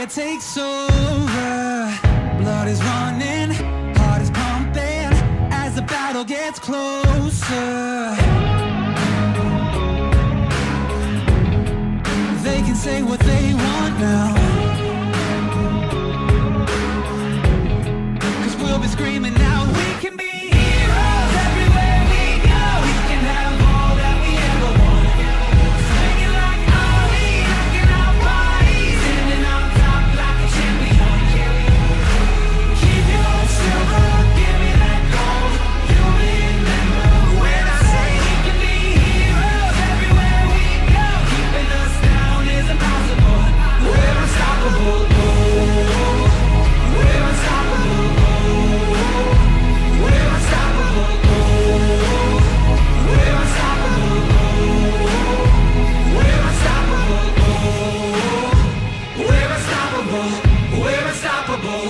it takes over. Blood is running, heart is pumping as the battle gets closer. They can say what they want now, 'cause we'll be screaming out, we can be heroes everywhere we go. We can have all that we ever want. Swinging like Ali, rocking our bodies, standing on top like a champion. Keep your silver, give me that gold. You'll remember when I say we can be heroes everywhere we go. Keeping us down is impossible. We're unstoppable. We're unstoppable. We're unstoppable. We're unstoppable. We're unstoppable. We're unstoppable. We're unstoppable.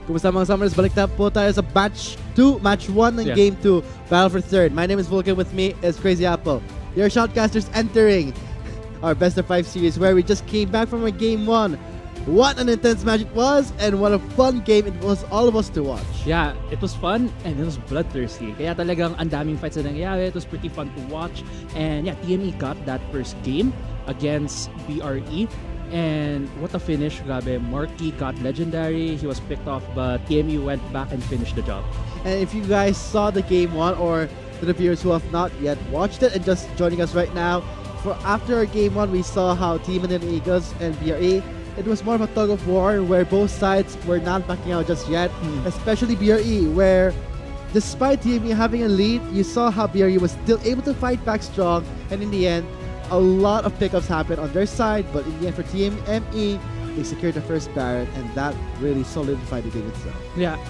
Kumusta mga Summers? Balik na po tayo sa match 1 ng Game 2, Battle for Third. My name is Vulcan, with me is Crazy Apple. Your shoutcasters entering our best of 5 series where we just came back from our Game 1. What an intense match it was, and what a fun game it was all of us to watch. Yeah, it was fun and it was bloodthirsty. Kaya talagang ang daming fights na nangyayari. It was pretty fun to watch. And yeah, TME got that first game against BRE. And what a finish, grabe. Marky got legendary. He was picked off, but TME went back and finished the job. And if you guys saw the Game 1, or to the viewers who have not yet watched it and just joining us right now, for after our Game 1, we saw how Team and Eagles and BRE, it was more of a tug of war where both sides were not backing out just yet, especially BRE, where despite TME having a lead, you saw how BRE was still able to fight back strong, and in the end, a lot of pickups happened on their side, but in the end for TME, they secured the first Baron, and that really solidified the game itself. Yeah,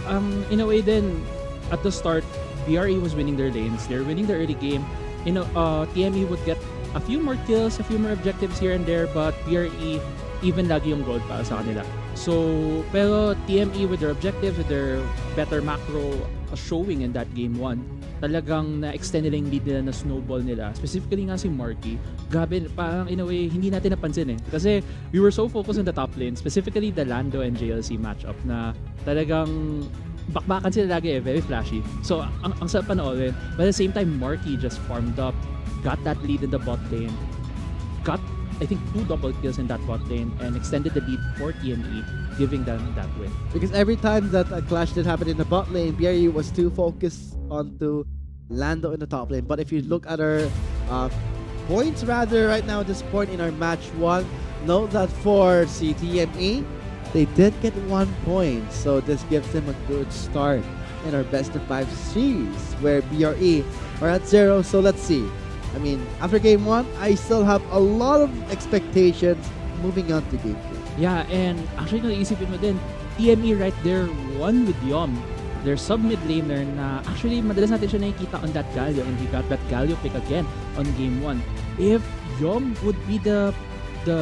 in a way then, at the start, BRE was winning their lanes. They're winning the early game. TME would get a few more kills, a few more objectives here and there, but BRE even lagi yung gold para sa kanila. So, pero TME with their objectives, with their better macro showing in that Game 1, talagang na-extend nila yung lead nila, na snowball nila. Specifically nga si Marky, grabe, parang in a way, hindi natin napansin eh. Kasi we were so focused on the top lane, specifically the Lando and JLC matchup, na talagang bakbakan sila lagi eh, very flashy. So, ang sarap panoorin. But at the same time, Marky just farmed up, got that lead in the bot lane, got, I think, 2 double kills in that bot lane, and extended the lead for TME, giving them that win. Because every time that a clash did happen in the bot lane, BRE was too focused onto Lando in the top lane. But if you look at our points rather right now at this point in our match 1, note that for CTME, they did get 1 point. So this gives them a good start in our best of 5 series, where BRE are at 0. So let's see. I mean, after Game 1, I still have a lot of expectations moving on to Game 2. Yeah, and actually naisipin mo din, TME right there won with Yom. Their sub-mid laner na actually madalas natin siya nakikita on that Galio, and he got that Galio pick again on Game 1. If Yom would be the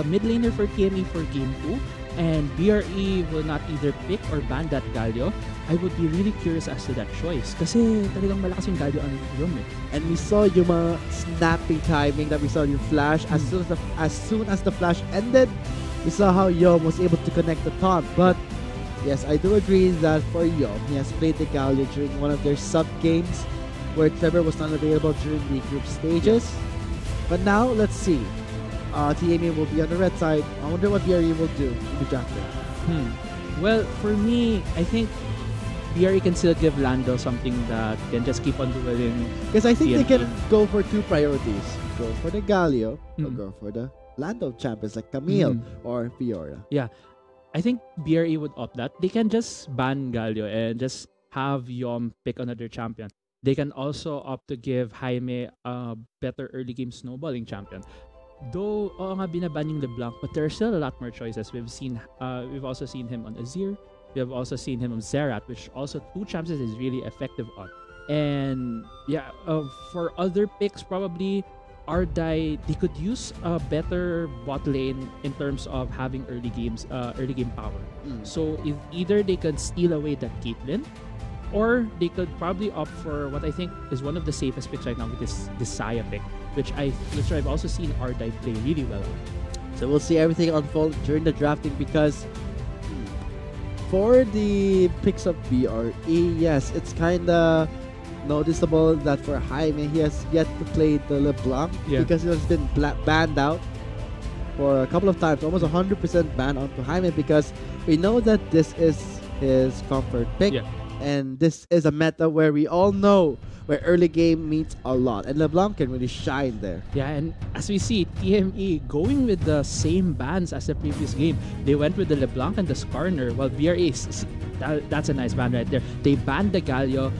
mid laner for TME for Game 2, and BRE will not either pick or ban that Galio, I would be really curious as to that choice. Kasi talagang malakas yung Galio on Yom eh. And we saw yung mga snapping timing that we saw yung flash. As soon as the flash ended, we saw how Yom was able to connect the taunt. But yes, I do agree that for Yom, he has played the Galio during one of their sub games where Trevor was not available during the group stages. But now, let's see. TME will be on the red side. I wonder what BRE will do in the draft. Well, for me, I think BRE can still give Lando something that can just keep on doing. Because I think they can go for 2 priorities. Go for the Galio or go for the Lando champions like Camille or Fiora. Yeah, I think BRE would opt that. They can just ban Galio and just have Yom pick another champion. They can also opt to give Jaime a better early game snowballing champion. Though, oo nga, binaban yung LeBlanc, but there are still a lot more choices. We've also seen him on Azir. We have also seen him on Zerat, which also 2 champions is really effective on. And yeah, for other picks, probably Ardai, they could use a better bot lane in terms of having early game power. So if either they can steal away that Caitlyn, Or they could probably opt for what I think is one of the safest picks right now, with this Saya pick, which I've also seen Ardive play really well on. So we'll see everything unfold during the drafting because for the picks of BRE, yes, it's kind of noticeable that for Jaime, he has yet to play the LeBlanc because he has been banned out for a couple of times, almost 100% banned onto Jaime because we know that this is his comfort pick. Yeah. And this is a meta where we all know where early game means a lot. And LeBlanc can really shine there. Yeah, and as we see, TME going with the same bans as the previous game. They went with the LeBlanc and the Skarner, while BRE, that's a nice ban right there. They banned the Galio,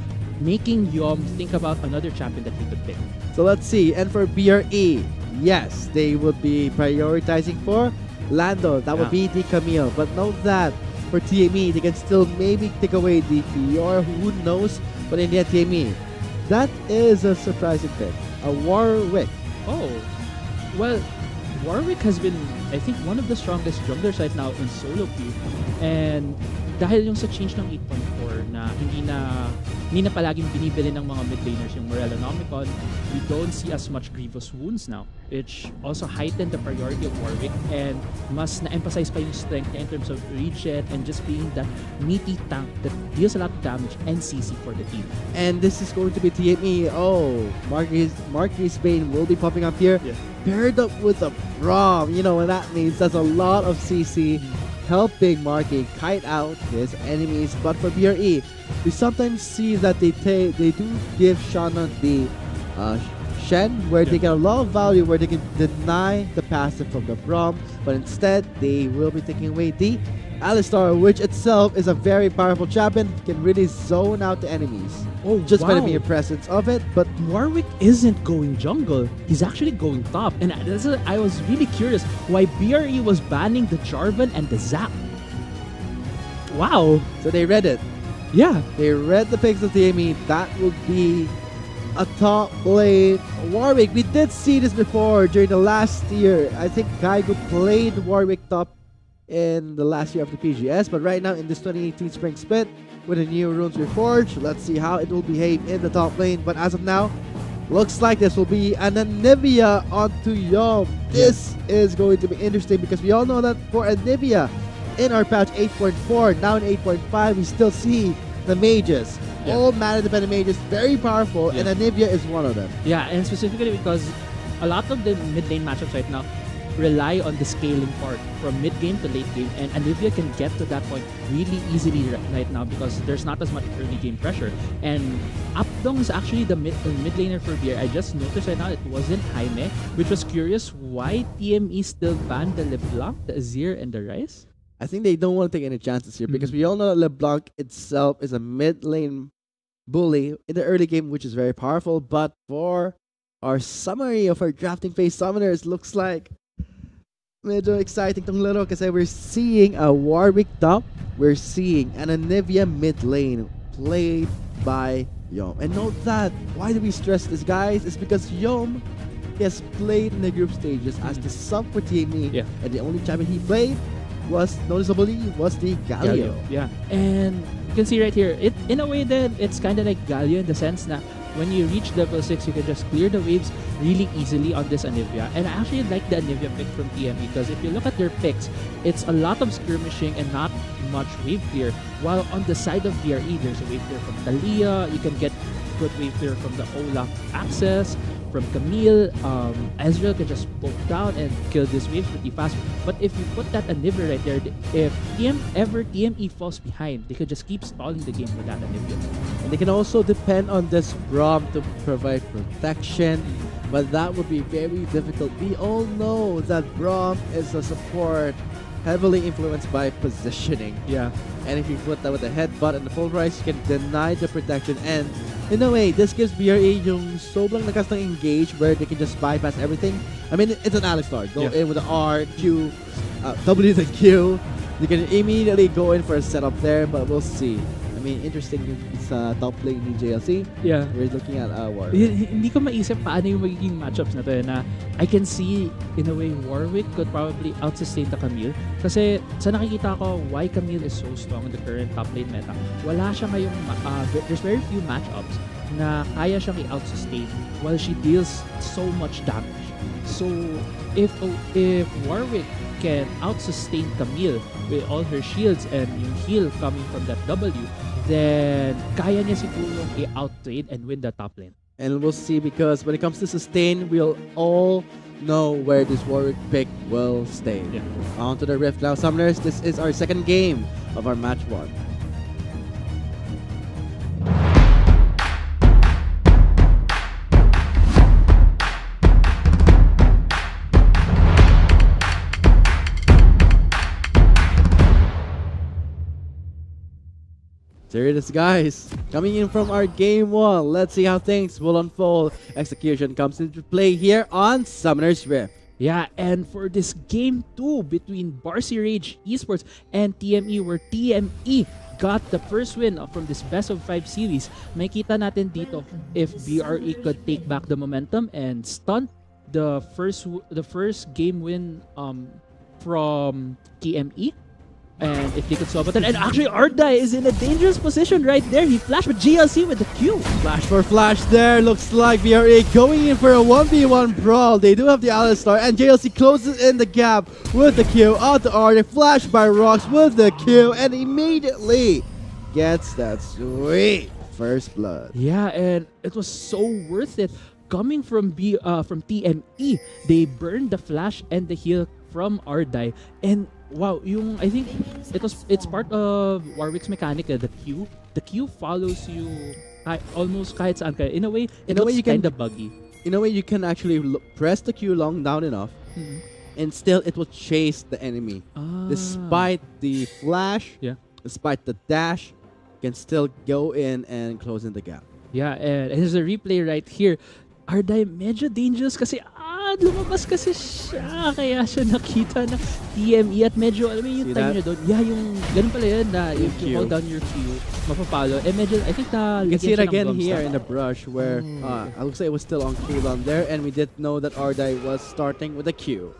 making Yom think about another champion that he could pick. So let's see. And for BRE, yes, they would be prioritizing for Lando. That would be the Camille. But note that for TME, they can still maybe take away the Fiora, who knows? But in the end, TME, that is a surprising pick. A Warwick. Oh, well, Warwick has been, I think, one of the strongest junglers right now in solo queue. And dahil yung sa change ng 8.4 na hindi na palaging binibili ng mga mid laners yung Morellonomicon, we don't see as much grievous wounds now, which also heightened the priority of Warwick and mas na-emphasize pa yung strength niya in terms of regen and just being that meaty tank that deals a lot of damage and CC for the team. And this is going to be TME. Oh, Marquis Bane will be popping up here. Yeah. Paired up with a Braum. You know what that means? That's a lot of CC helping Marky kite out his enemies. But for BRE, we sometimes see that they do give Shannon the Shen, where they get a lot of value, where they can deny the passive from the Braum, but instead they will be taking away the Alistar, which itself is a very powerful champion, can really zone out the enemies. Oh, just by the wow. mere presence of it. But Warwick isn't going jungle. He's actually going top. And I was really curious why BRE was banning the Jarvan and the Zap. Wow. so they read it. Yeah. They read the picks of TME. That would be a top lane Warwick. We did see this before during the last year. I think Gaigo played Warwick top in the last year of the PGS, but right now in this 2018 spring split with the new runes reforged, let's see how it will behave in the top lane. But as of now, looks like this will be an Anivia onto Yom. This is going to be interesting because we all know that for Anivia in our patch 8.4, now in 8.5, we still see the mages. All mana dependent mages, very powerful, and Anivia is one of them. Yeah, and specifically because a lot of the mid lane matchups right now rely on the scaling part from mid game to late game, and Anivia can get to that point really easily right now because there's not as much early game pressure. And Updong is actually the mid laner for BR. I just noticed right now it wasn't Jaime, which was curious why TME still banned the LeBlanc, the Azir, and the Ryze. I think they don't want to take any chances here because we all know that LeBlanc itself is a mid lane bully in the early game, which is very powerful. But for our summary of our drafting phase summoners, looks like medyo exciting tong laro kasi we're seeing a Warwick top, we're seeing an Anivia mid lane played by Yom. And note that, why do we stress this, guys? It's because Yom has played in the group stages as the sub for TME, and the only champion he played was noticeably the Galio. Yeah, and you can see right here, it in a way that it's kind of like Galio in the sense that when you reach level 6, you can just clear the waves really easily on this Anivia. And I actually like the Anivia pick from TME because if you look at their picks, it's a lot of skirmishing and not much wave clear. While on the side of BRE, there's a wave clear from Talia, you can get good wave clear from the Olaf access, from Camille. Ezreal can just poke down and kill these waves pretty fast. But if you put that Anivia right there, if TME falls behind, they could just keep stalling the game with that Anivia. And they can also depend on this Braum to provide protection, but that would be very difficult. We all know that Braum is a support heavily influenced by positioning. Yeah. And if you put that with the headbutt and the full rise, you can deny the protection. And in a way, this gives BRE yung sobrang lakas ng engage where they can just bypass everything. I mean, it's an Alistar. Go in with the R, Q, W, then Q. You can immediately go in for a setup there, but we'll see. I mean, interesting yung sa top lane ni JLC. Yeah. We're looking at War. Hindi ko maisip paano yung magiging matchups na to na I can see in a way Warwick could probably out-sustain the Camille kasi sa nakikita ko why Camille is so strong in the current top lane meta. Wala siya ngayong there's very few matchups na kaya siyang i-out-sustain while she deals so much damage. So if Warwick can out-sustain Camille with all her shields and yung heal coming from that W, then kaya niya sigurong i-out-trade and win the top lane. And we'll see because when it comes to sustain, we'll all know where this Warwick pick will stay. Yeah. On to the Rift now, Summoners. This is our second game of our match 1. There it is, guys. Coming in from our game 1. Let's see how things will unfold. Execution comes into play here on Summoner's Rift. Yeah, and for this game 2 between Barcy Rage Esports and TME, where TME got the first win from this best of 5 series, makita natin dito if BRE could take back the momentum and stunt the first game win from TME. And if they could solve it, and actually Ardai is in a dangerous position right there. He flashed with GLC with the Q. Flash for flash there. Looks like BRE going in for a 1v1 brawl. They do have the Alistar, and JLC closes in the gap with the Q. Out to Ardai, flash by Rox with the Q, and immediately gets that sweet first blood. Yeah, and it was so worth it. Coming from TME, they burned the flash and the heal from Ardai, and wow, I think it's part of Warwick's mechanic, the Q follows you almost kahit saan ka. In a way you can kinda buggy. In a way you can actually press the Q long down enough, and still it will chase the enemy. Despite the flash, despite the dash, can still go in and close in the gap. Yeah, and there's a replay right here. Ardai medyo dangerous kasi lumabas kasi siya, kaya siya nakita na TME at medyo, alam mo yung time niya doon, yung ganun pala yun na if you hold down your Q, mapapalo, medyo, I think you can see it again here in the brush where I would say it was still on cooldown there, and we did know that Ardai was starting with a Q.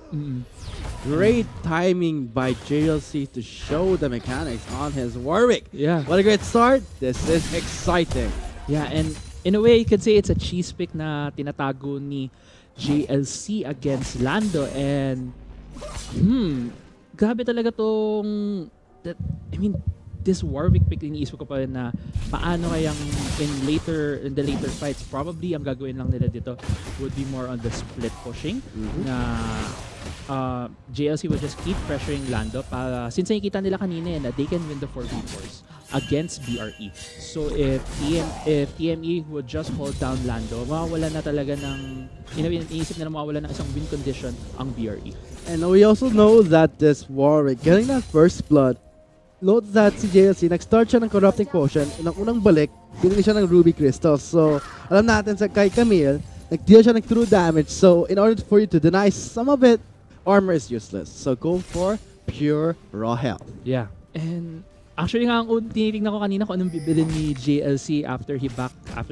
Great timing by JLC to show the mechanics on his Warwick. Yeah. What a great start. This is exciting. Yeah, and in a way, you could say it's a cheese pick na tinatago ni JLC against Lando, and grabe talaga tong this Warwick pick, iniisip ko pa rin na paano kayang in the later fights, probably ang gagawin lang nila dito would be more on the split pushing na JLC would just keep pressuring Lando para, since nakikita nila kanina na they can win the 4v4s against BRE. So if TME would just hold down Lando, mawawala na talaga ng, iniisip nila mawawala ng isang win condition ang BRE. And we also know that this Warwick, getting that first blood, note that si JLC, nag-start siya ng Corrupting Potion, unang balik, binili siya ng Ruby Crystal. So, alam natin sa kay Camille, nag-deal siya ng true damage. So, in order for you to deny some of it, armor is useless. So, go for pure raw health. Yeah. And actually nga, tinitignan ko kanina kung anong bibilin ni JLC after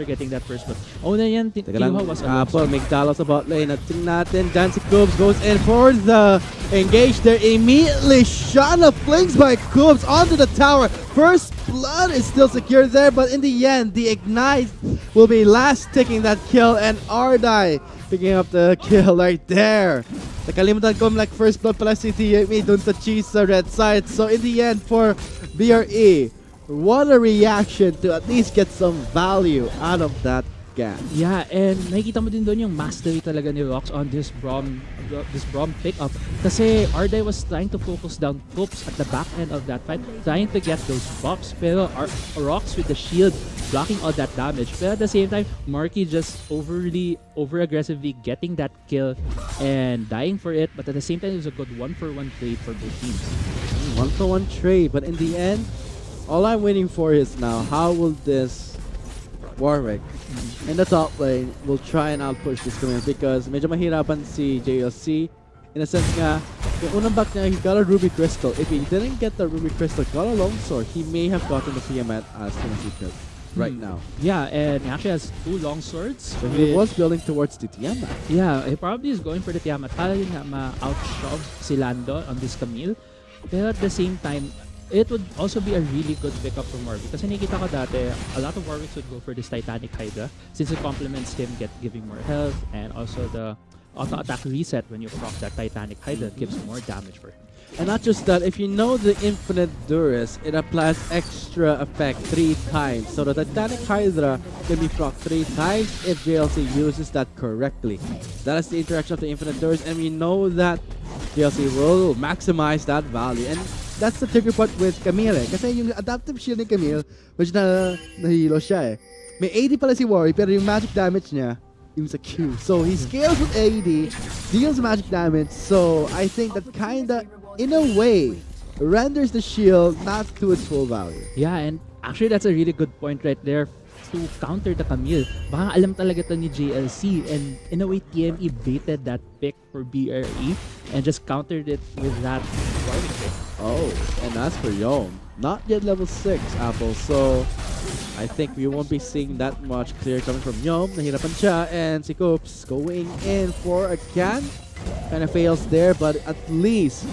getting that first blood. Una yan, kinuha was Apple, McDonald's about lane. At tingnan natin, Dancy Cubes goes in for the engage there. Immediately, Shana flings by Cubes onto the tower. First blood is still secure there, but in the end, the Ignite will be last taking that kill, and Ardai picking up the kill right there. Nakalimutan ko like first blood pala si TME dun sa cheese sa red side. So in the end for BRE, what a reaction to at least get some value out of that gap. Yeah, and nakikita mo din doon yung mastery talaga ni Rox on this Braum pickup. Kasi Ardai was trying to focus down Coops at the back end of that fight, trying to get those buffs. Pero Rox with the shield blocking all that damage. But at the same time, Marky just over-aggressively getting that kill and dying for it. But at the same time, it was a good 1-for-1 trade for both teams. 1-for-1 trade, but in the end, all I'm waiting for is now, how will this Warwick in the top lane will try and outpush this Camille, because medyo mahirapan si JLC. In a sense nga, Yung unang back niya, he got a Ruby Crystal. If he didn't get the Ruby Crystal, got a Longsword, he may have gotten the Tiamat as Secret right now. Yeah, and he actually has 2 long swords. So he was building towards the Tiamat. Yeah, he probably is going for the Tiamat. Para yun nga ma-outshove si Lando on this Camille. Pero at the same time, it would also be a really good pickup for Warwick. Kasi nakikita ko dati, a lot of Warwicks would go for this Titanic Hydra since it complements him giving more health and also the auto-attack reset when you proc that Titanic Hydra gives more damage for him. And not just that, if you know the Infinite Duress, it applies extra effect 3 times. So the Titanic Hydra can be proc 3 times if JLC uses that correctly. That is the interaction of the Infinite Duress, and we know that JLC will maximize that value. And that's the trigger part with Camille. Kasi yung adaptive shield ni Camille, which nahilo siya eh. May 80 pala si Worry, pero yung magic damage niya, yung sa Q. So he scales with AD, deals magic damage. So I think that kinda, in a way, renders the shield not to its full value. Yeah, and actually that's a really good point right there to counter the Camille. Baka alam talaga to ni JLC, and in a way TME baited that pick for BRE and just countered it with that Warwick pick. Oh, and as for Yom, not yet level 6 Apple, so I think we won't be seeing that much clear coming from Yom. Nahirapan siya, and si Coops going in for a can. Kind of fails there, but at least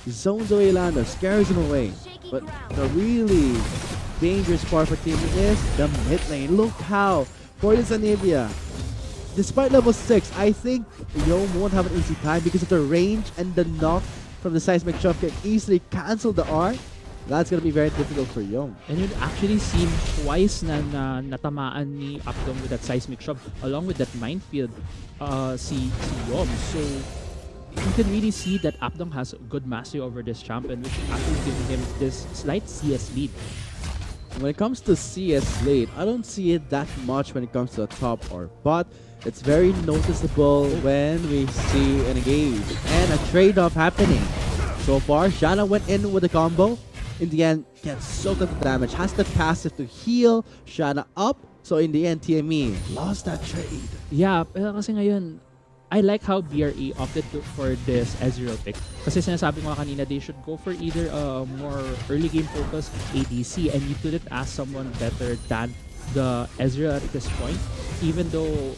zones away Lando, scares him away. But the really dangerous part for team is the mid lane. Look how, for this Anivia, despite level 6, I think Yom won't have an easy time because of the range and the knock from the seismic shove can easily cancel the R. That's gonna be very difficult for Yom. And you'd actually seen twice na natamaan ni Updom with that seismic shove along with that minefield si Yom. So you can really see that Updom has good mastery over this champion, which is actually giving him this slight CS lead. When it comes to CS late, I don't see it that much when it comes to the top or bot. It's very noticeable when we see an engage and a trade-off happening. So far, Shanna went in with a combo. In the end, gets soaked up the damage. Has the passive to heal Shanna up. So in the end, TME lost that trade. Yeah, pero kasi ngayon, I like how BRE opted for this Ezreal pick. Kasi sinasabi ko kanina, they should go for either a more early game focused ADC, and you couldn't ask someone better than the Ezreal at this point, even though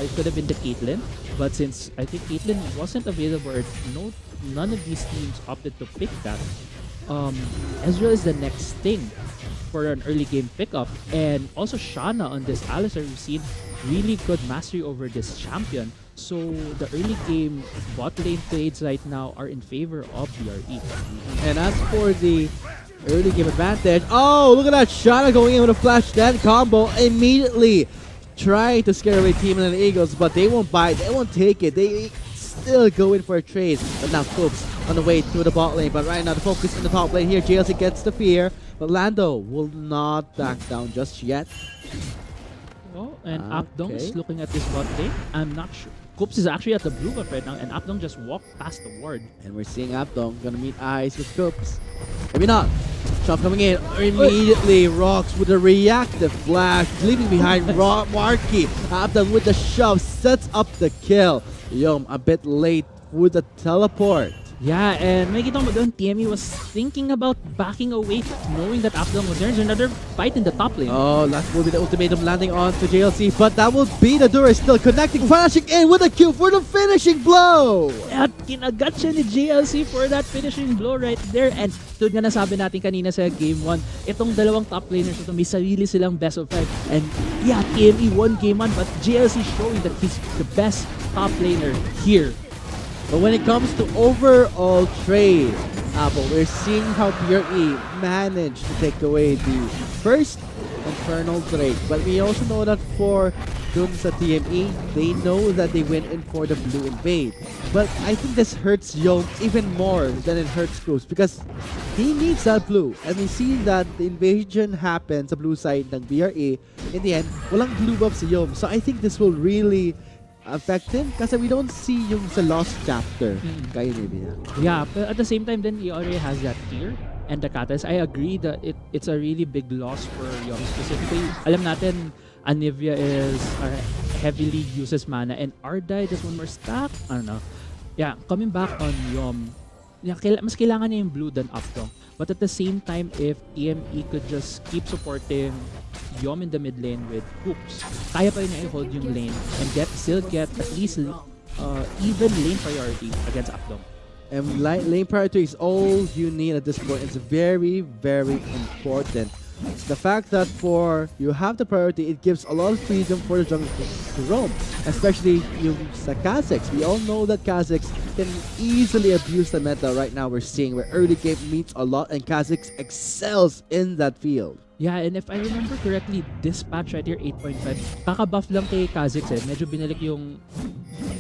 it could have been the Caitlyn. But since I think Caitlyn wasn't available, or none of these teams opted to pick that, Ezreal is the next thing for an early game pickup. And also Shanna on this Alistar, we've seen really good mastery over this champion. So the early game bot lane trades right now are in favor of BRE. And as for the early game advantage, oh, look at that Shanna going in with a flash dance combo immediately, trying to scare away Team and the Eagles, but they won't bite, they won't take it. They still go in for a trade. But now Coops on the way to the bot lane, but right now the focus in the top lane here. JLC gets the fear, but Lando will not back down just yet. Oh, and Updong is looking at this bot lane. I'm not sure. Coops is actually at the blue buff right now, and Updong just walked past the ward. And we're seeing Updong gonna meet eyes with Coops. Maybe not. Shove coming in immediately. Rocks with a reactive flash, leaving behind Marky. Updong with the shove sets up the kill. Yom a bit late with the teleport. Yeah, and makikita mo doon, TME was thinking about backing away, knowing that Updong was there. There's another fight in the top lane. Oh, that will be the ultimatum landing on to JLC, but that will be the Dura still connecting, flashing in with a Q for the finishing blow! At kinagat siya ni JLC for that finishing blow right there. And tulad nga nasabi natin kanina sa Game 1, itong dalawang top laners ito, may sarili silang best of 5. And yeah, TME won Game 1, but JLC showing that he's the best top laner here. But when it comes to overall trade, Apple, we're seeing how BRE managed to take away the first Infernal Drake. But we also know that for dun sa TME, they know that they went in for the blue invade. But I think this hurts Yom even more than it hurts Cruz because he needs that blue. And we see that the invasion happens sa blue side ng BRE. In the end, walang blue buff si Yom. So I think this will really affect him kasi we don't see yung sa lost chapter kay Nivea. Yeah, but at the same time then he already has that tier and the catalyst. I agree that it's a really big loss for Yom specifically. Alam natin Anivia is heavily uses mana, and Ardai just one more stack. I don't know. Yeah, coming back on Yom, mas kailangan niya yung blue than Updong. But at the same time, if TME could just keep supporting Yom in the mid lane with hoops, kaya pa rin niya i-hold yung lane and still get at least even lane priority against Updong. And lane priority is all you need at this point. It's very, very important. The fact that you have the priority, it gives a lot of freedom for the jungle to roam, especially yung sa Kha'Zix. We all know that Kha'Zix can easily abuse the meta right now we're seeing, where early game means a lot and Kha'Zix excels in that field. Yeah, and if I remember correctly, this patch right here, 8.5, kaka-buff lang kay Kha'Zix eh. Medyo binalik yung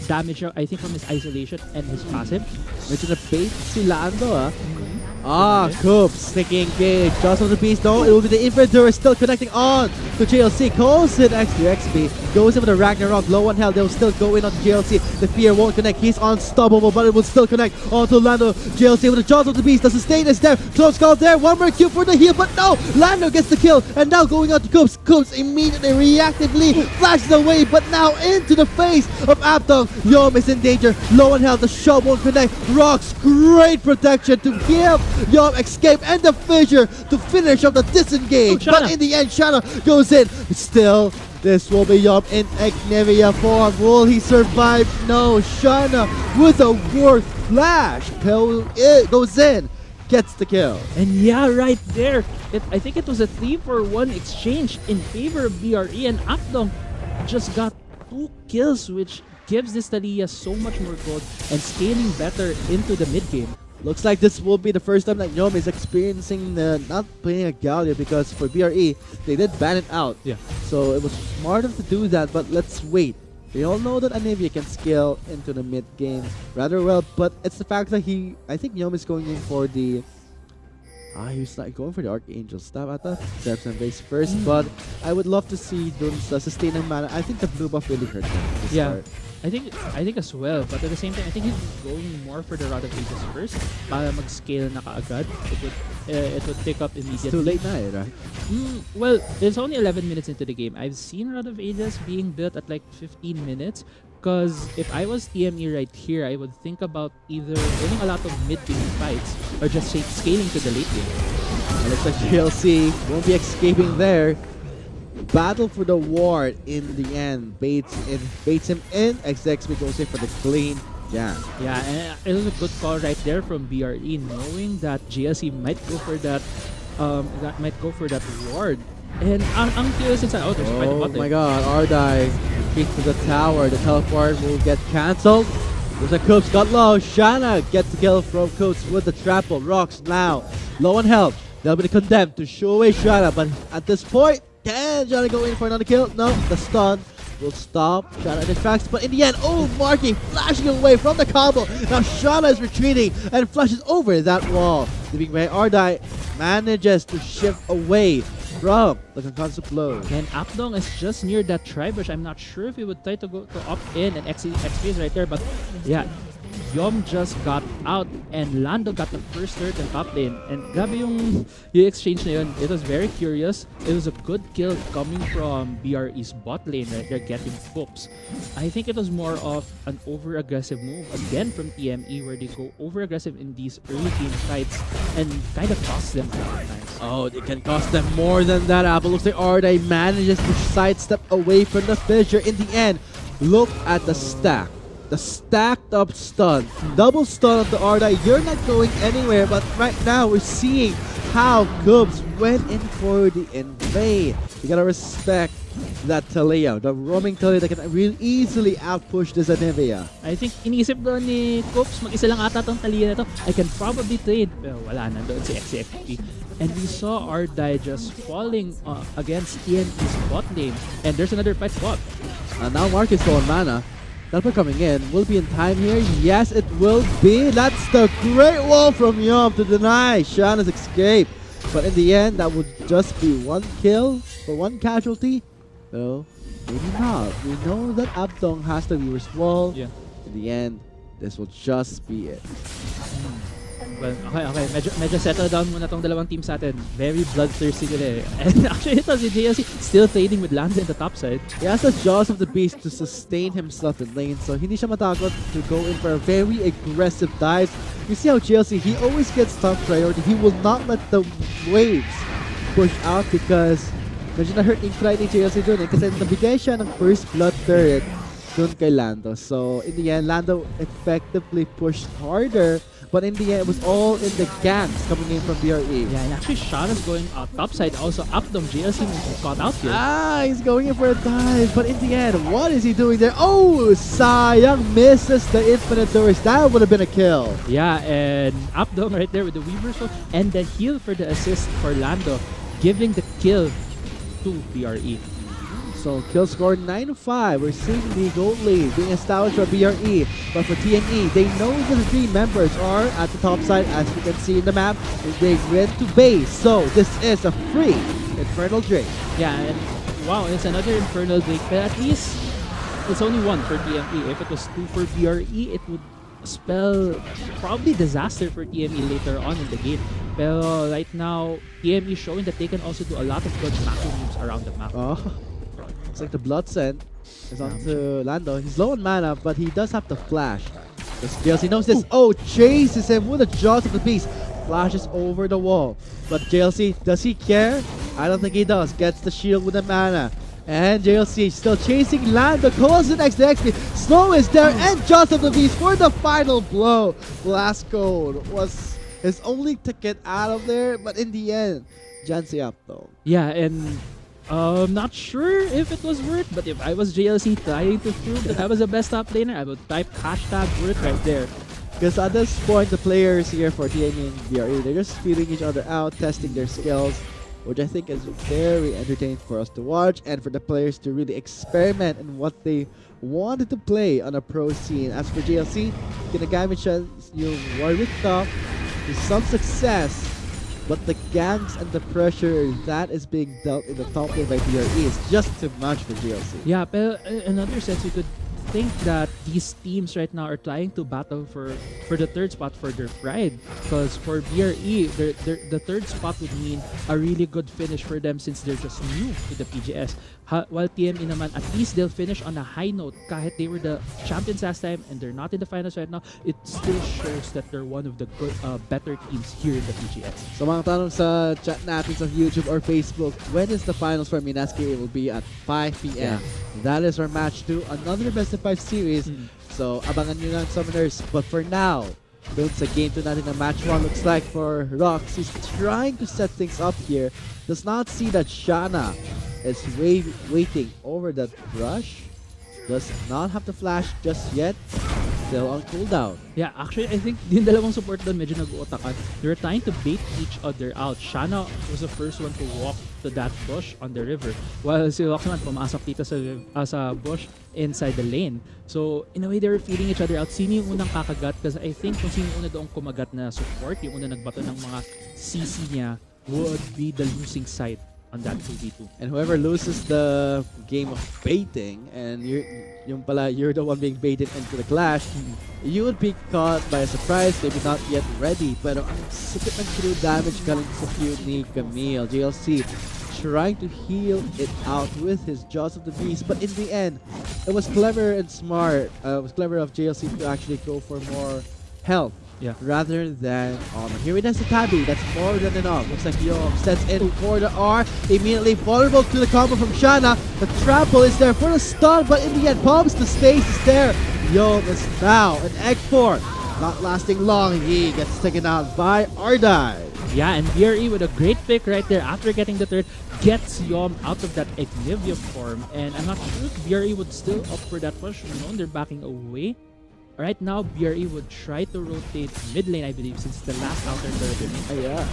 damage, I think, from his isolation and his passive. Medyo na-bait si Lando, ah. Coops taking big. Jaws of the Beast, though. It will be the Infidor still connecting on to JLC. Calls it XP. Goes in with the Ragnarok. Low on health. They'll still go in on JLC. The Fear won't connect. He's unstoppable, but it will still connect onto Lando. JLC with the Jaws of the Beast. The sustain is there. Close call there. One more Q for the heal, but no! Lando gets the kill, and now going on to Coops. Coops immediately reactively flashes away, but now into the face of Abdong. Yom is in danger. Low on health. The shot won't connect. Rocks, great protection to give Yom escape and the fissure to finish off the disengage. But in the end, Shanna goes in. Still, this will be Yom in Ignivia form. Will he survive? No. Shanna with a worth flash. Goes in. Gets the kill. And yeah, right there. I think it was a 3-for-1 exchange in favor of BRE, and Abdong just got 2 kills, which gives this Taliyah so much more gold and scaling better into the mid game. Looks like this will be the first time that Yom is experiencing not playing a Galio, because for BRE, they did ban it out. Yeah. So it was smart to do that, but let's wait. We all know that Anivia can scale into the mid game rather well, but it's the fact that I think Yom is going in for the... he's not going for the Archangel stab at the steps and base first, but I would love to see Dun's sustaining mana. I think the blue buff really hurt him. Yeah. I think as well, but at the same time, I think he's going more for the Rod of Ages first para mag-scale na kaagad. It would pick up immediately. It's too late na, right? Well, it's only 11 minutes into the game. I've seen Rod of Ages being built at like 15 minutes, because if I was TME right here, I would think about either winning a lot of mid-game fights or just scaling to the late game. And looks like GLC won't be escaping there. Battle for the ward in the end. Baits him in. XXB goes in for the clean jam. Yeah, and it was a good call right there from BRE, knowing that GLC might go for that ward. And ang curious is there's quite a bot there. My god, Ardai retreats to the tower. The teleport will get cancelled. There's a Coops got low. Shanna gets the kill from Coops with the trample. Rocks now low on health. They'll be condemned to show away Shanna, but at this point, can Shanna go in for another kill? No, the stun will stop Shanna in the tracks, but in the end, marking, flashing away from the combo. Now Shanna is retreating and flashes over that wall. The big man Ardai manages to shift away from the concussive blow. And Abdong is just near that tri-bush. I'm not sure if he would try to go to opt in, and XP is right there, but yeah, Yom just got out and Lando got the first turret in top lane. And grabe yung exchange na yun. It was very curious. It was a good kill coming from BRE's bot lane right there, getting Coops. I think it was more of an over-aggressive move again from TME, where they go over-aggressive in these early game fights and kind of cost them sometimes. Oh, it can cost them more than that. Apple looks like Ardai manages to sidestep away from the fissure. In the end, look at the stack. The stacked up stun. Double stun of the Ardai. You're not going anywhere, but right now we're seeing how Cubs went in for the invade. You gotta respect that Taliyah. The roaming Taliyah that can really easily outpush this Anivia. I think inisip doon ni Coops, mag-isa lang ata tong Taliyah na to. I can probably trade. Pero wala na doon si XFP. And we saw Ardai just falling against TNT's bot lane. And there's another fight bot. And now Marcus low on mana. Telpa coming in. Will be in time here. Yes, it will be. That's the great wall from Yom to deny Shanna's escape. But in the end, that would just be one kill for one casualty. Well, maybe not. We know that Abdong has the viewer's wall. Yeah. In the end, this will just be it. Well, okay. Medyo settle down muna tong dalawang team sa atin. Very bloodthirsty nila eh. And actually, ito si JLC still trading with Lando in the top side. He has the jaws of the beast to sustain himself in lane, so hindi siya matakot to go in for a very aggressive dive. You see how JLC, he always gets top priority. He will not let the waves push out because medyo na-hurt yung pride ni JLC dun eh. Kasi nabigay siya ng first blood turret dun kay Lando. So in the end, Lando effectively pushed harder. But in the end, it was all in the gangs coming in from BRE. Yeah, and actually Shana's going topside. Also Updom, JLC may be caught out here. He's going in for a dive. But in the end, what is he doing there? Oh, sayang misses the infinite doors. That would have been a kill. Yeah, and Updom right there with the Weaver Sword and the heal for the assist for Lando, giving the kill to BRE. So kill score 9-5. We're seeing the gold lead being established by BRE. But for TME, they know that the three members are at the top side, as you can see in the map. They went to base. So this is a free Infernal Drake. Yeah, and wow, it's another Infernal Drake. But at least it's only one for TME. If it was two for BRE, it would spell probably disaster for TME later on in the game. Pero right now, TME showing that they can also do a lot of good macro moves around the map. Oh. It's like the Blood Scent is onto Lando. He's low on mana, but he does have the flash. JLC knows this. Oh, chases him with the jaws of the beast. Flashes over the wall. But JLC, does he care? I don't think he does. Gets the shield with the mana. And JLC still chasing Lando. Calls the next XP. Snow is there and jaws of the beast for the final blow. Blast Code was his only ticket out of there, but in the end, Jancy up though. Yeah, and not sure if it was worth, but if I was JLC trying to prove that I was the best top laner, I would type hashtag worth right there. Because at this point, the players here for TME and BRE, they're just feeling each other out, testing their skills, which I think is very entertaining for us to watch and for the players to really experiment in what they wanted to play on a pro scene. As for JLC, ginagamit siya yung Warwick top to some success. But the gangs and the pressure that is being dealt in the top lane by BRE is just too much for JLC. Yeah, but in another sense, you could think that these teams right now are trying to battle for the third spot for their pride. Because for BRE, the third spot would mean a really good finish for them since they're just new to the PGS. While TME naman, at least they'll finish on a high note. Kahit they were the champions last time and they're not in the finals right now, it still shows that they're one of the good, better teams here in the PGS. So mga tanong sa chat natin sa YouTube or Facebook, when is the finals for Minaski? It will be at 5 p.m. Yeah. That is our match 2, another best of 5 series. So abangan nyo lang Summoners. But for now, doon sa game 2 natin na match 1 looks like for Rox. He's trying to set things up here. Does not see that Shana is waiting over that brush. Does not have the flash just yet. Still on cooldown. Yeah, actually, I think yung dalawang support doon medyo nag-uutakan. They were trying to bait each other out. Shana was the first one to walk to that bush on the river, while si Rox naman pumasok dito sa bush inside the lane. So, in a way, they were feeling each other out. Sino yung unang kakagat? Because I think kung sino yung una doong kumagat na support, yung una nagbato ng mga CC niya, would be the losing side on that 2v2. And whoever loses the game of baiting, and you're the one being baited into the clash, you would be caught by a surprise, maybe not yet ready. Pero ang sikip ng true damage galing sa feud ni Camille. JLC trying to heal it out with his Jaws of the Beast, but in the end, it was clever and smart. It was clever of JLC to actually go for more health. Yeah. Rather than armor. Here it has the Tabi. That's more than enough. Looks like Yom sets in for the R. Immediately vulnerable to the combo from Shana. The trample is there for the stun, but in the end, pumps the stasis there. Yom is now an egg fort. Not lasting long. He gets taken out by Ardai. Yeah, and BRE with a great pick right there after getting the third, gets Yom out of that Ignivia form. And I'm not sure if BRE would still up for that push. You know, they're backing away. Right now, BRE would try to rotate mid lane, I believe, since the last outer turret. Yeah.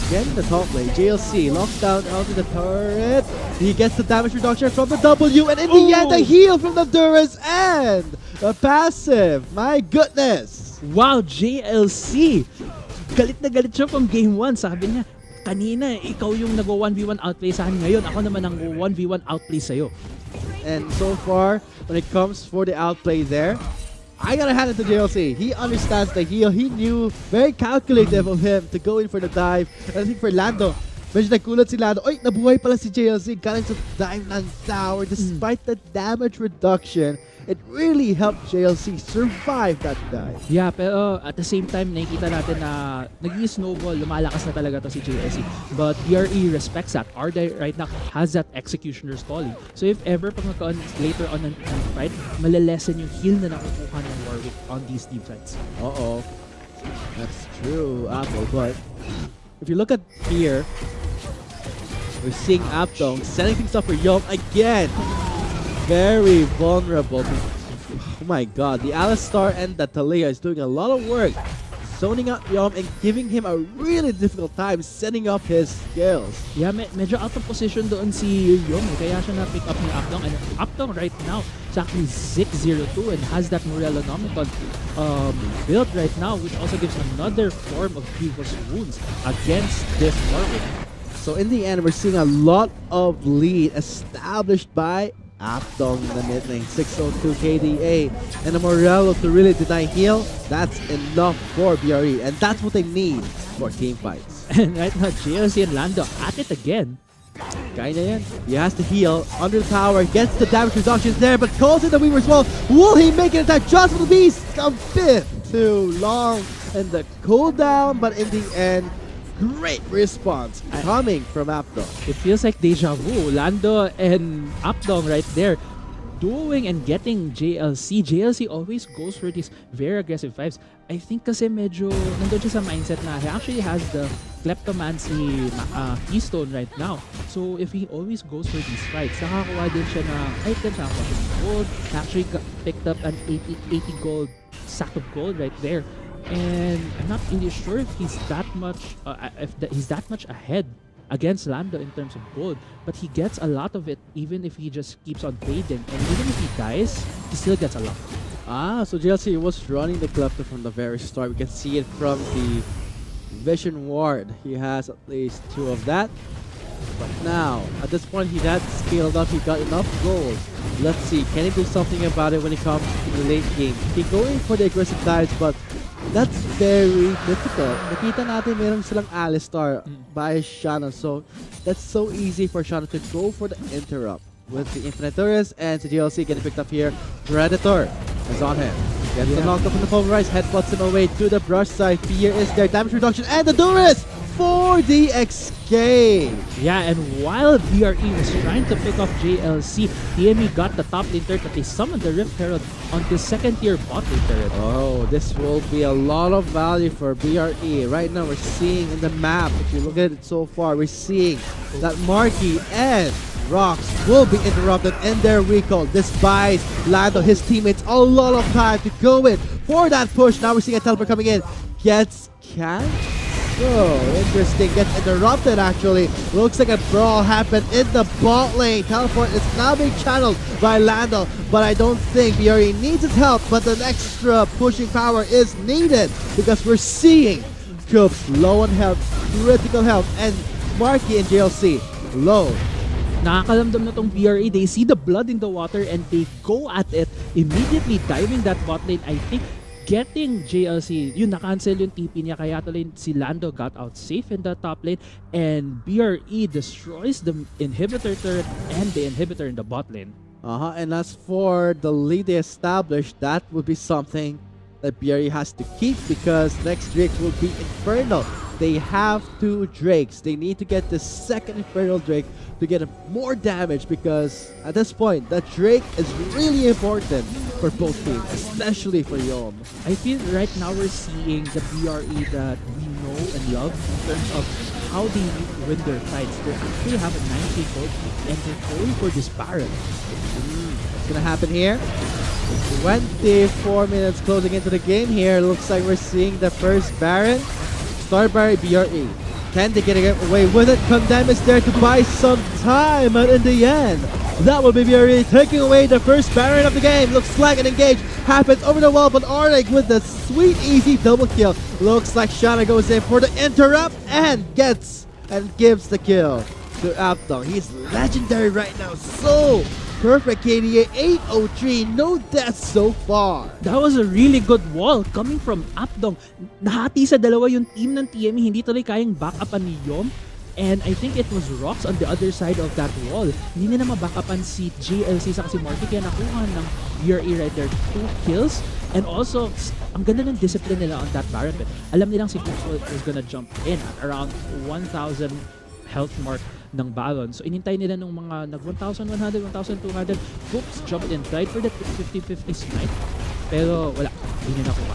Again in the top lane, JLC locked down onto the turret. He gets the damage reduction from the W, and in the end, the heal from the Durance and the passive. My goodness! Wow, JLC! Galit na galit siya from game 1. Sabi niya, kanina, ikaw yung nag-1v1 outplay sa akin. Ngayon, ako naman ang 1v1 outplay sa'yo. And so far, when it comes for the outplay there, I gotta hand it to JLC. He understands the heal. He knew, very calculative of him to go in for the dive. And I think for Lando, medyo nagkulat si Lando. Oy, nabuhay pala si JLC. Galing sa dive ng tower despite the damage reduction. it really helped JLC survive that dive. Yeah, pero at the same time, nakikita natin na nag-i-snowball, lumalakas na talaga to si JLC. But BRE respects that. RD right now has that executioner stalling. So if ever pag later on ng fight, malalesen yung heal na nakukuha ng Warwick on these team fights. Uh-oh. That's true, Apple, but if you look at here, we're seeing Aptong setting things up for Yom again. Very vulnerable. Oh my god, the Alistar and the Talia is doing a lot of work. Zoning out Yom and giving him a really difficult time setting up his skills. Yeah, medyo out of position doon si Yom. Kaya siya na-pick up ni Aptong. And Aptong right now is actually 6-0-2 and has that Morellonomicon build right now, which also gives another form of Grievous Wounds against this Warwick. So in the end, we're seeing a lot of lead established by Aptong in the mid lane, 602 KDA, and a Morello to really deny heal. That's enough for BRE, and that's what they need for team fights. And right now, JLC and Lando at it again. Kinda yan. He has to heal under the tower, gets the damage reductions there, but calls in the Weaver's Wall. Will he make an attack just for the beast? A bit too long, and the cooldown, but in the end, great response coming from Aptong. It feels like deja vu. Lando and Aptong right there doing and getting JLC. JLC always goes for these very aggressive fights. I think kasi medyo nandun siya sa mindset na he actually has the Kleptomancy keystone right now. So if he always goes for these fights, nakakuha din siya ng items, nakakuha siya ng gold. Actually picked up an 80 gold sack of gold right there. And I'm not really sure if he's that much he's that much ahead against Lando in terms of gold, but he gets a lot of it even if he just keeps on trading, and even if he dies, he still gets a lot. So JLC was running the Klepto from the very start. We can see it from the Vision Ward. He has at least 2 of that. But now, at this point, he had scaled up. He got enough gold. Let's see, can he do something about it when it comes to the late game? He going for the aggressive dives, but that's very difficult. Nakita natin meron silang Alistar by Shannon, so that's so easy for Shannon to go for the interrupt. With the Infinite Turrets and the GLC getting picked up here, Predator is on him. Gets the knocked up in the pulverize, headbutts him away to the brush side. Fear is there, damage reduction, and the Duras for the escape. Yeah, and while BRE was trying to pick off JLC, TME got the top lane turret, but they summoned the Rift Herald on the second tier bot lane turret. Oh, this will be a lot of value for BRE. Right now, we're seeing in the map, if you look at it so far, we're seeing that Marky and Rocks will be interrupted in their recall. This buys Lando, his teammates, a lot of time to go in for that push. Now we're seeing a teleport coming in. Gets catch. So interesting. Gets interrupted actually. Looks like a brawl happened in the bot lane. Teleport is now being channeled by Lando, but I don't think BRE needs his help. But an extra pushing power is needed because we're seeing Cubes low on health, critical health, and Marky and JLC low. Nakakalamdam na tong BRE. They see the blood in the water and they go at it, immediately diving that bot lane. I think getting JLC, yun na-cancel yung TP niya, kaya tuloy si Lando got out safe in the top lane, and BRE destroys the inhibitor turret and the inhibitor in the bot lane. And as for the lead they established, that would be something that BRE has to keep because next Drake will be Infernal. They have 2 Drakes. They need to get the second Infernal Drake to get more damage because at this point, that Drake is really important for both teams, especially for Yom. I feel right now we're seeing the BRE that we know and love in terms of how they win their fights. They actually have a 9k gold and they're going for this Baron. What's gonna happen here? 24 minutes closing into the game here. Looks like we're seeing the first Baron. Started by BRE. Can they get away with it? Condemn is there to buy some time, and in the end, that will be BRE taking away the first Baron of the game. Looks like an engage happens over the wall, but Arctic with the sweet, easy double kill. Looks like Shana goes in for the interrupt and gets and gives the kill to Aptong. He's legendary right now. So perfect KDA, 803, no deaths so far. That was a really good wall coming from Aptong. Nahati sa dalawa yung team ng TME, hindi tuloy kayang back upan ni Yom. And I think it was rocks on the other side of that wall. Hindi nila mabackupan si JLC sa si Marky kaya nakuha ng BRE right there 2 kills. And also, ang ganda ng discipline nila on that Baron pit. Alam nilang si Coops was gonna jump in at around 1,000 health mark ng Baron. So inintay nila nung mga nag 1,100, 1,200. Coops jumped in, tried for that 50-50 snipe. Pero wala, hindi nila nakuha.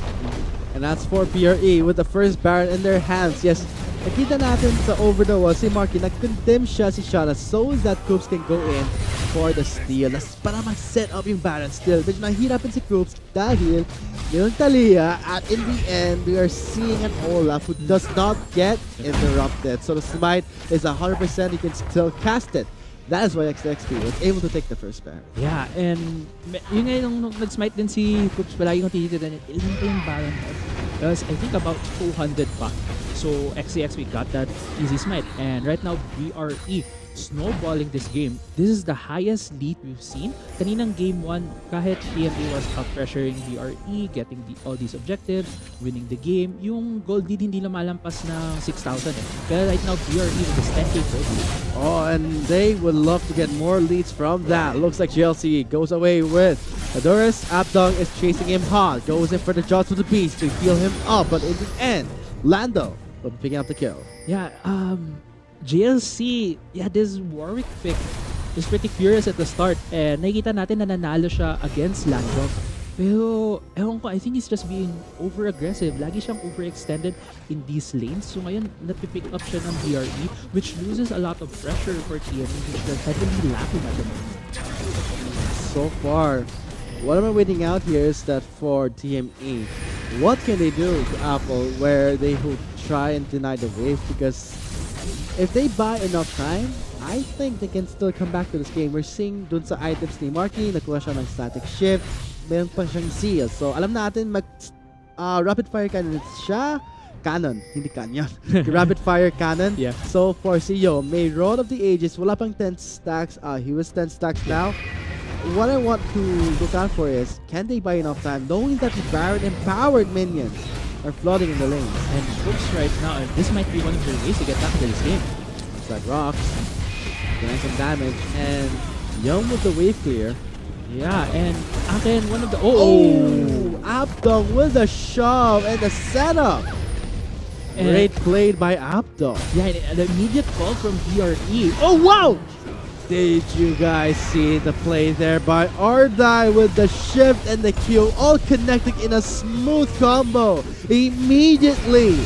And that's for BRE with the first Baron in their hands. Yes, nakita natin sa over the wall si Marky, nag-condemn siya si Shana so that Coops can go in for the steal. Para mag-set up yung Baron still. Medyo nahihirapan si Coops dahil yung Talia, at in the end, we are seeing an Olaf who does not get interrupted. So the smite is 100%, you can still cast it. That is why XXP was able to take the first Baron. Yeah, and yun nga nung nag-smite din si Coops, palagi kong tinitignan, ilan pa yung Baron? Because I think about 200 pa. So XCXP got that easy smite. And right now, BRE snowballing this game. This is the highest lead we've seen. Kaninang game 1, kahit TME was out-pressuring BRE, getting all these objectives, winning the game, yung gold lead hindi lumalampas ng 6,000 eh. Kaya right now, BRE with this 10k gold lead. Oh, and they would love to get more leads from that. Looks like GLC goes away with Adoris. Abdong is chasing him hard. Goes in for the jaws of the beast to heal him up. But in the end, Lando will be picking up the kill. Yeah, GLC, yeah, this Warwick pick is pretty curious at the start. And nakikita natin na nanalo siya against Lando. Pero, ewan ko, I think he's just being over-aggressive. Lagi siyang overextended in these lanes. So ngayon, napipick up siya ng BRE, which loses a lot of pressure for TME, which they're heavily lacking at the moment. So far, what am I waiting out here is that for TME, what can they do to Apple where they will try and deny the wave? Because if they buy enough time, I think they can still come back to this game. We're seeing dun sa items ni Marky, nakuha siya ng static shift, meron pa siyang seal. So alam natin mag rapid fire cannon siya. Cannon, hindi canyon. Rapid fire cannon. Yeah. So for CEO, may Rod of the Ages, wala pang 10 stacks. He was 10 stacks now. What I want to look out for is, can they buy enough time, knowing that the Baron empowered minions are flooding in the lanes? And Coops right now, this might be one of their ways to get back to this game. It's like rocks, getting some damage, and Young with the wave clear. Yeah, and again, one of the... Abdong with the shove and the setup. And Great played by Abdong. yeah, and the immediate call from BRE. Oh, wow! Did you guys see the play there by Ardai with the shift and the Q all connecting in a smooth combo? Immediately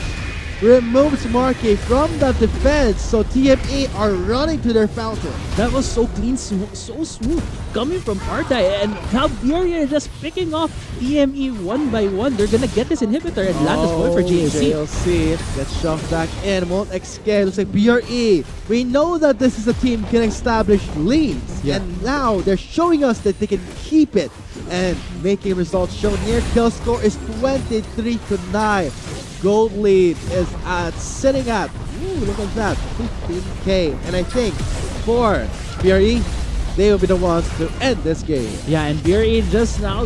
removes Marky from the defense, so TME are running to their fountain. That was so clean, so smooth, coming from Ardai, and now BRE are just picking off TME one by one. They're gonna get this inhibitor, and Lando's going for JLC. JLC gets shoved back in, won't escape. Looks like BRE. We know that this is a team can establish leads, Yeah. and now they're showing us that they can keep it and making results show. Near kill score is 23-9. Gold lead is sitting at, look at that, 15k. And I think for BRE, they will be the ones to end this game. Yeah, and BRE just now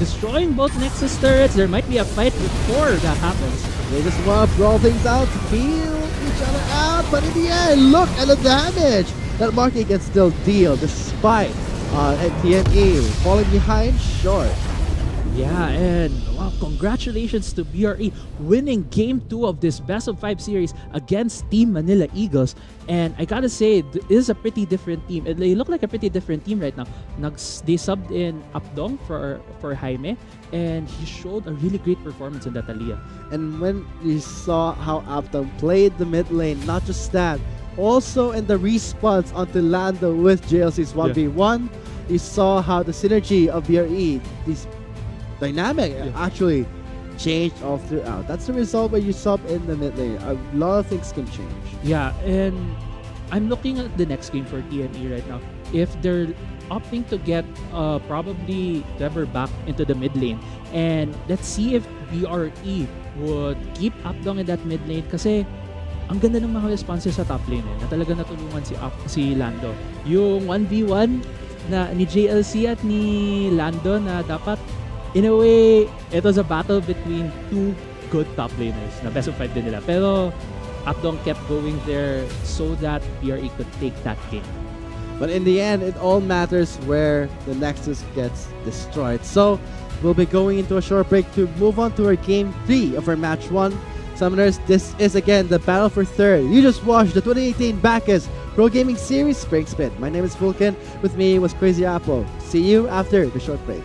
destroying both Nexus turrets. There might be a fight before that happens. They just want to brawl things out, feel each other out, but in the end, look at the damage that Marky can still deal despite TME falling behind short. Yeah, and wow, congratulations to BRE winning Game 2 of this Best of 5 series against Team Manila Eagles. And I gotta say, this is a pretty different team. They look like a pretty different team right now. They subbed in Apdong for Jaime, and he showed a really great performance in that Aliyah. And when you saw how Apdong played the mid lane, not just that, also in the response onto Lando with JLC's 1v1, you saw how the synergy of BRE, this dynamic actually changed all throughout. That's the result when you sub in the mid lane. A lot of things can change. Yeah, and I'm looking at the next game for TME right now. If they're opting to get probably Trevor back into the mid lane, and let's see if BRE would keep Apdong in that mid lane, kasi ang ganda ng mga responses sa top lane na talaga natulungan si Lando. Yung 1v1 na ni JLC at ni Lando na dapat in a way, it was a battle between two good top laners na best of 5 din nila. Pero Updong kept going there so that BRE could take that game. But in the end, it all matters where the Nexus gets destroyed. So we'll be going into a short break to move on to our Game 3 of our Match 1. Summoners, this is again the battle for third. You just watched the 2018 Bacchus Pro Gaming Series Spring Spin. My name is Vulcan. With me was Crazy Apple. See you after the short break.